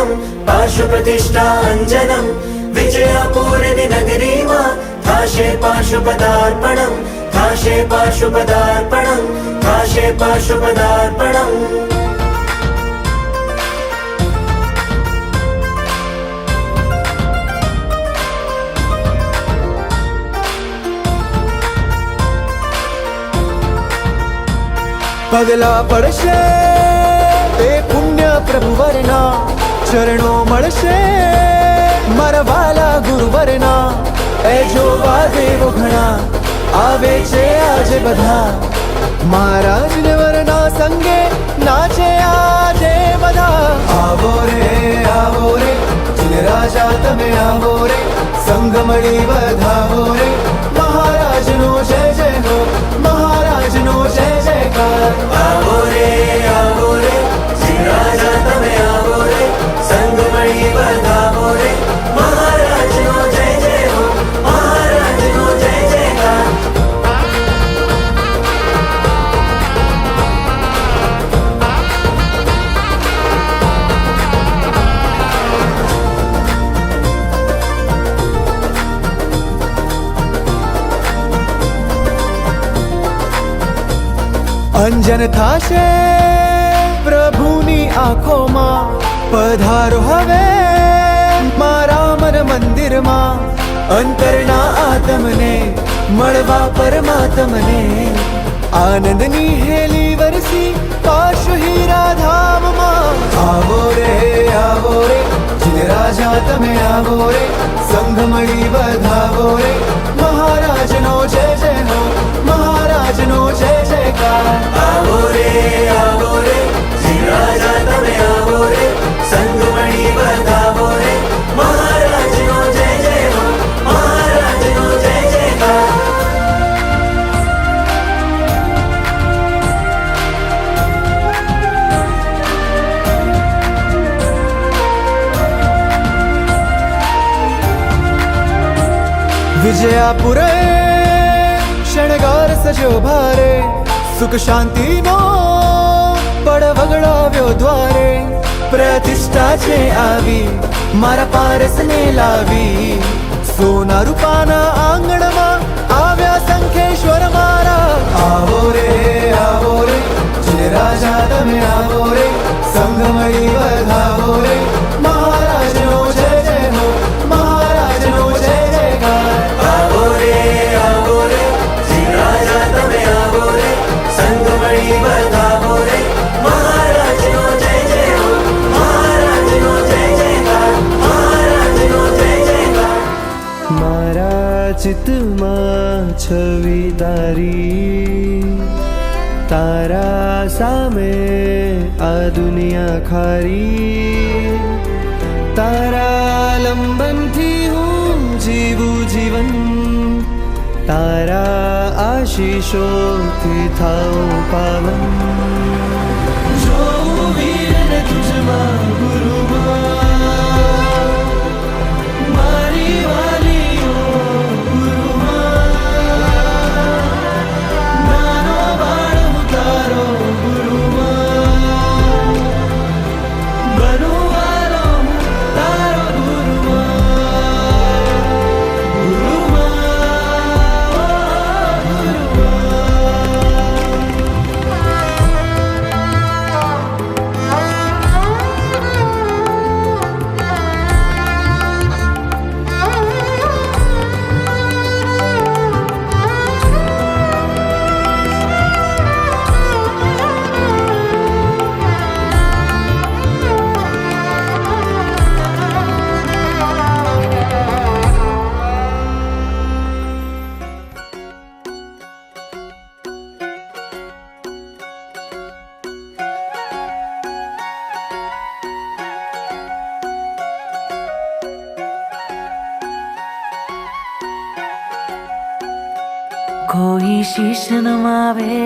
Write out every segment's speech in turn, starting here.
दर्शनम पाशुप्रतिष्ठा अंजनम विजयपूरिणि नगरी मां थाशे पाशुपदार्पणम थाशे पाशुपदार्पणम थाशे पाशुपदार्पणम। પગલા પડશે તે પુણ્ય પ્રભુવરના ચરણો મળશે મારા વાલા ગુરુવરના એ જોવા દેવો ઘણા આવે છે આજે બધા મહારાજ ને વરના સંગે નાચે આજે બધા આવો રે જીન રાજા તમે આવો રે સંગ મળી વધાવો રે મહારાજનો જય જય હો મહારાજનો જય જયકાર आवो रे श्री राजा तमे आवो रे संग मळी बधावो रे महाराज नो जय जय हो महाराज नो जय जयकार। અંજન થાશે પ્રભુની આંખોમાં પધારો હવે મારા મન મંદિરમાં અંતરના આત્મને મળવા પરમાત્મને આનંદની હેલી વરસી પાશુ હીરા ધામમાં આવો રે જીન રાજા તમે આવો રે સંગ મળી વધાવો રે મહારાજનો જય જય હો મહારાજનો જય જયકાર आवो रे श्री राजा तमे आवो रे संग मळी बधावो रे महाराज नो जय जय हो महाराज नो जय जयकार। વિજયાપુરે શણગાર સજો ભારે સુખ શાંતિનો પડ વગડાવ્યો દ્વારે પ્રતિષ્ઠા છે આવી મારા પારસને લાવી સોના રૂપાના આંગણમાં આવ્યા સંખેશ્વર મારા આવો રે જીન રાજા તમે આવો રે સંગ મળી વધાવો રે મહારાજનો જય જય હો મહારાજનો જય જયકાર आवो रे श्री राजा तमे आवो रे संग मळी बधावो रे महाराज नो जय जय हो महाराज नो जय जयकार महाराज नो जय जयकार। મારા ચિત્તમાં છવી તારી તારા સામે આ દુનિયા ખારી તારા લંબનથી હું જીવું જીવન તારા આશીષોથી થાઉં પાવન જોઉં વીરને તુજમાં ગુરુમાં મારી વાલીઓ ગુરુમાં નાનો બાળ હું તારો ગુરુમાં બનું વાલો હું તારો कोई शीश नवावे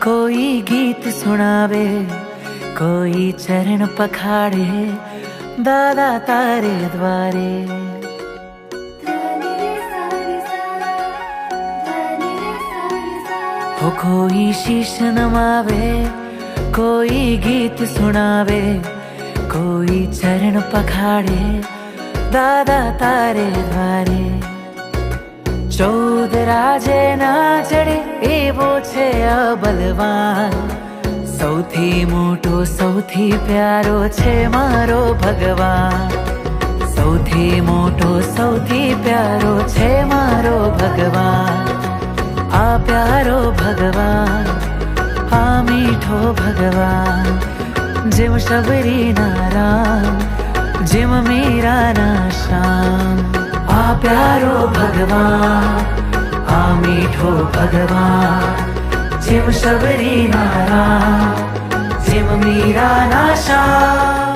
कोई गीत सुनावे कोई चरण पखाड़े दादा तारे द्वारे। हो कोई शीश नवावे कोई गीत सुनावे कोई चरण पखाड़े दादा तारे द्वारे 14 રાજે ના ચડે એવો છે અબલવાન સૌથી મોટો સૌથી પ્યારો છે મારો ભગવાન સૌથી મોટો સૌથી પ્યારો છે મારો ભગવાન આ પ્યારો ભગવાન આ મીઠો ભગવાન જેમ શબરીના રામ જેમ મીરાના શ્યામ આ પ્યારો ભગવાન આ મીઠો ભગવાન જેમ શબરીના રામ જેમ મીરાના શ્યામ